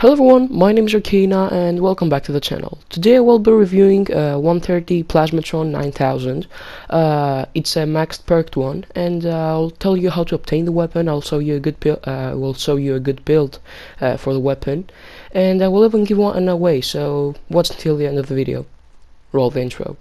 Hello everyone, my name is Arkina and welcome back to the channel. Today I will be reviewing 130 plasmatron 9000. It's a maxed perked one, and I'll tell you how to obtain the weapon. I'll show you a good build for the weapon, and I will even give one away. So watch until the end of the video. Roll the intro.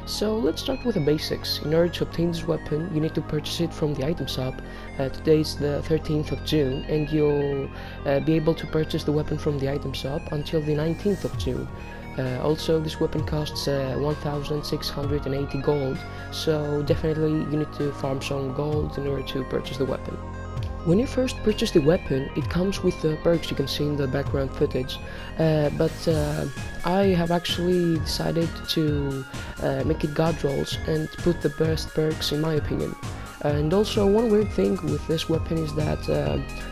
So let's start with the basics. In order to obtain this weapon, you need to purchase it from the item shop. Today is the 13th of June, and you'll be able to purchase the weapon from the item shop until the 19th of June. Also, this weapon costs 1,680 gold, so definitely you need to farm some gold in order to purchase the weapon. When you first purchase the weapon, it comes with the perks you can see in the background footage, but I have actually decided to make it god rolls and put the best perks in my opinion. And also one weird thing with this weapon is that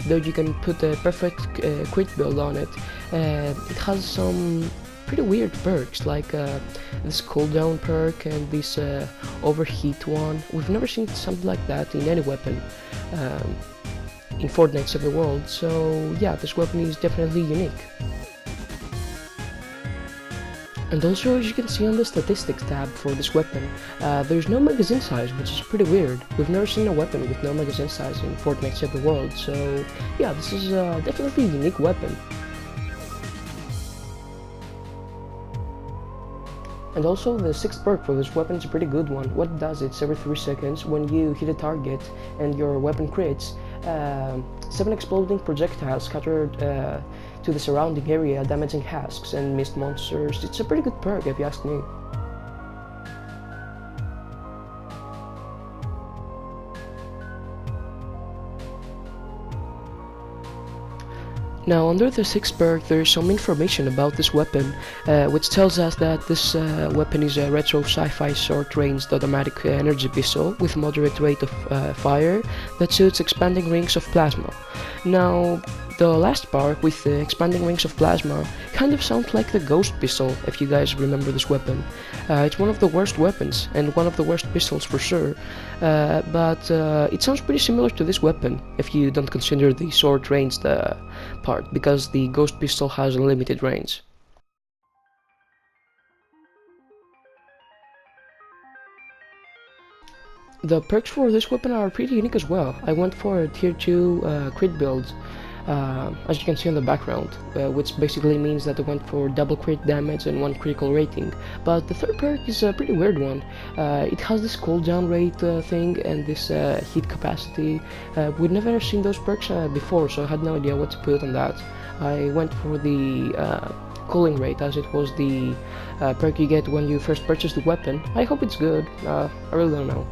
though you can put a perfect crit build on it, it has some pretty weird perks like this cooldown perk and this overheat one. We've never seen something like that in any weapon in Fortnite Save the World, so yeah, this weapon is definitely unique. And also, as you can see on the statistics tab for this weapon, there's no magazine size, which is pretty weird. We've never seen a weapon with no magazine size in Fortnite Save the World, so yeah, this is definitely a unique weapon. And also, the 6th perk for this weapon is a pretty good one. What it does, it's every 3 seconds when you hit a target and your weapon crits, 7 exploding projectiles scattered to the surrounding area, damaging husks and mist monsters. It's a pretty good perk if you ask me. Now, under the 6th perk, there is some information about this weapon, which tells us that this weapon is a retro sci-fi short-ranged automatic energy pistol with moderate rate of fire that shoots expanding rings of plasma. Now, the last part with the expanding rings of plasma kind of sounds like the ghost pistol, if you guys remember this weapon. It's one of the worst weapons and one of the worst pistols for sure, but it sounds pretty similar to this weapon if you don't consider the short range part, because the ghost pistol has a limited range. The perks for this weapon are pretty unique as well. I went for a tier 2 crit build, as you can see on the background, which basically means that I went for double crit damage and 1 critical rating. But the 3rd perk is a pretty weird one. It has this cooldown rate thing and this heat capacity. We'd never seen those perks before, so I had no idea what to put on that. I went for the cooling rate, as it was the perk you get when you first purchase the weapon. I hope it's good. I really don't know.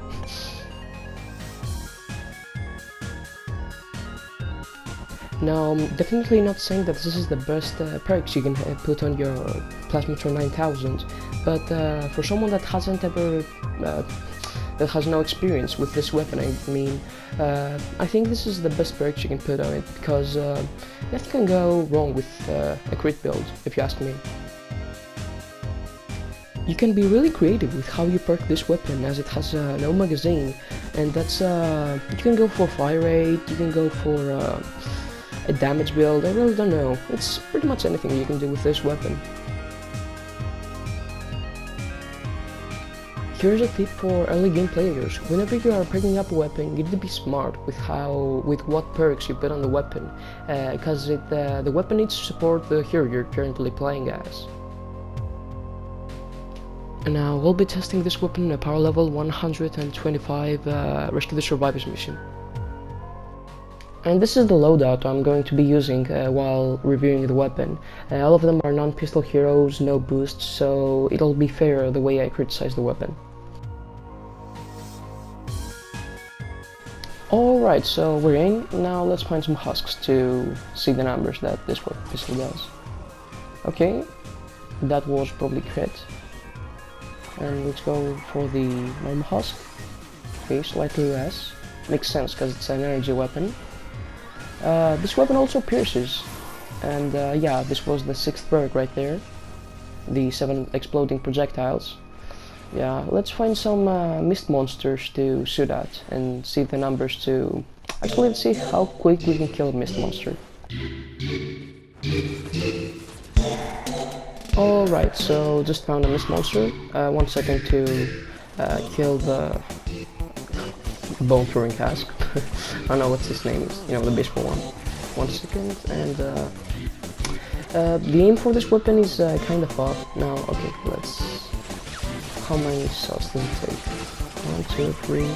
Now, I'm definitely not saying that this is the best perks you can put on your plasmatron 9000, but for someone that hasn't ever that has no experience with this weapon, I mean, I think this is the best perks you can put on it, because nothing can go wrong with a crit build, if you ask me. You can be really creative with how you perk this weapon, as it has no magazine, and that's you can go for fire rate, you can go for a damage build. I really don't know. It's pretty much anything you can do with this weapon. Here's a tip for early game players. Whenever you are picking up a weapon, you need to be smart with what perks you put on the weapon, because the weapon needs to support the hero you're currently playing as. And now we'll be testing this weapon in a power level 125 Rescue the Survivors mission. And this is the loadout I'm going to be using while reviewing the weapon. All of them are non-pistol heroes, no boosts, so it'll be fair the way I criticize the weapon. Alright, so we're in. Now let's find some husks to see the numbers that this pistol does. Okay, that was probably crit. And let's go for the normal husk. Okay, slightly less. Makes sense because it's an energy weapon. This weapon also pierces, and yeah, this was the 6th perk right there. the 7 exploding projectiles. Yeah, let's find some mist monsters to shoot at and see the numbers to... Actually, let's see how quick we can kill a mist monster. Alright, so just found a mist monster. 1 second to kill the bone throwing task. I don't know what his name is, you know, the baseball one. 1 second, and the aim for this weapon is kind of off. Now, okay, let's... How many shots does it take? 1, 2, 3...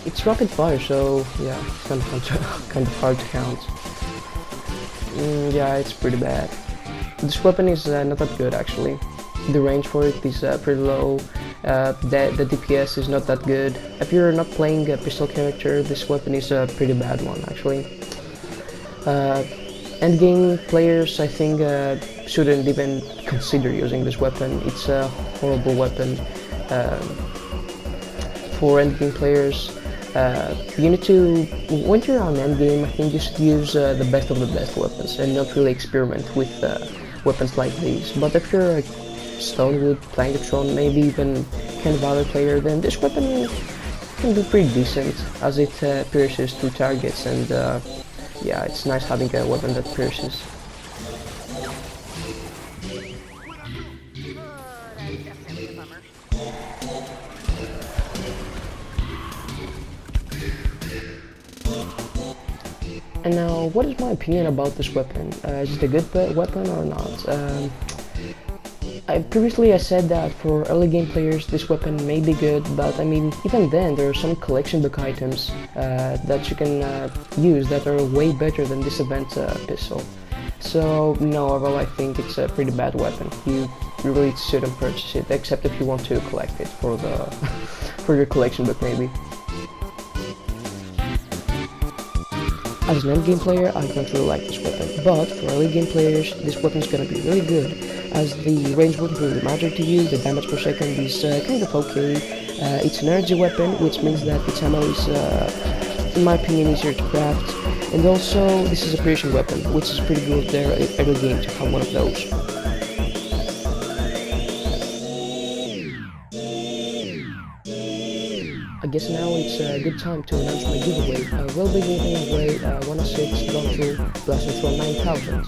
It's rapid fire, so yeah, it's kind of hard to count. Yeah, it's pretty bad. This weapon is not that good actually. The range for it is pretty low. The DPS is not that good. If you're not playing a pistol character, this weapon is a pretty bad one actually. Endgame players, I think, shouldn't even consider using this weapon. It's a horrible weapon. For endgame players, you need to, when you're on endgame, I think you should use the best of the best weapons and not really experiment with weapons like these. But if you're a Stonewood, Plasmatron, maybe even kind of other player, then this weapon can be pretty decent as it pierces through targets, and yeah, it's nice having a weapon that pierces. And now, what is my opinion about this weapon? Is it a good weapon or not? Previously I said that for early game players this weapon may be good, but I mean, even then there are some collection book items that you can use that are way better than this event pistol. So no, overall I think it's a pretty bad weapon. You really shouldn't purchase it, except if you want to collect it for the for your collection book maybe. As an endgame player, I don't really like this weapon, but for early game players, this weapon is gonna be really good, as the range wouldn't really matter to you, the damage per second is kind of okay. It's an energy weapon, which means that its ammo is, in my opinion, easier to craft, and also this is a piercing weapon, which is pretty good there early game to have one of those. I guess now it's a good time to announce my giveaway. I will be giving away 106 Untitled Plasmatron 9000.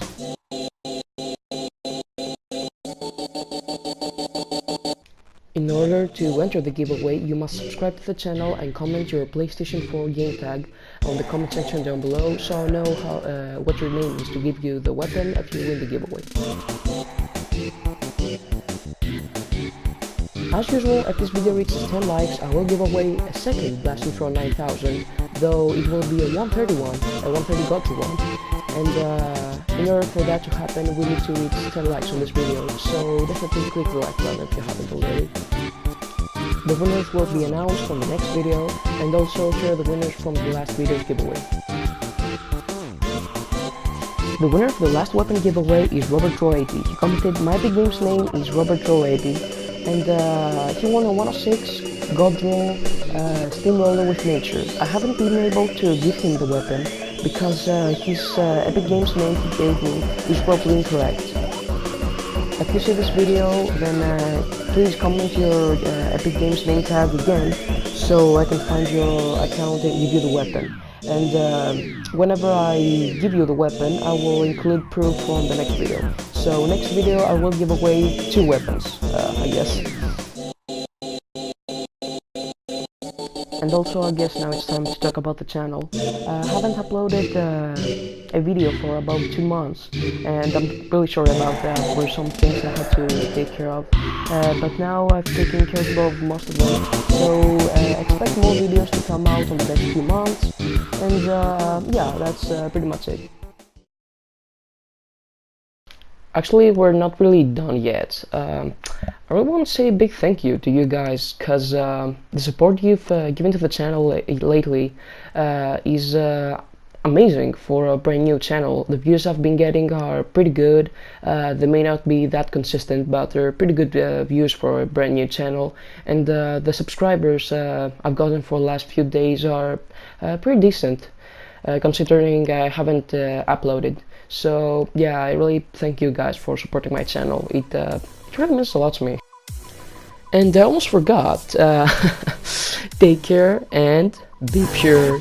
In order to enter the giveaway, you must subscribe to the channel and comment your PlayStation 4 game tag on the comment section down below, so I know how, what your name is to give you the weapon if you win the giveaway. As usual, if this video reaches 10 likes, I will give away a second plasmatron 9000, though it will be a 130 Godfrey one, and in order for that to happen, we need to reach 10 likes on this video, so definitely click the like button if you haven't already. The winners will be announced on the next video, and also share the winners from the last video's giveaway. The winner of the last weapon giveaway is RobertRow80. He commented, "My big game's name is RobertRow80, and he won a 106 Godroll Steamroller with Nature. I haven't been able to give him the weapon because his Epic Games name he gave me is probably incorrect. If you see this video, then please comment your Epic Games name tag again so I can find your account and give you the weapon. And whenever I give you the weapon, I will include proof from the next video. So next video I will give away 2 weapons, I guess. And also I guess now it's time to talk about the channel. I haven't uploaded a video for about 2 months, and I'm really sorry about that. There were some things I had to take care of, but now I've taken care of most of them, so expect more videos to come out on the next few months, and yeah, that's pretty much it. Actually, we're not really done yet. I really want to say a big thank you to you guys, because the support you've given to the channel lately is amazing for a brand new channel. The views I've been getting are pretty good. They may not be that consistent, but they're pretty good views for a brand new channel. And the subscribers I've gotten for the last few days are pretty decent, considering I haven't uploaded. So yeah, I really thank you guys for supporting my channel. It really means a lot to me. And I almost forgot. Take care and be pure.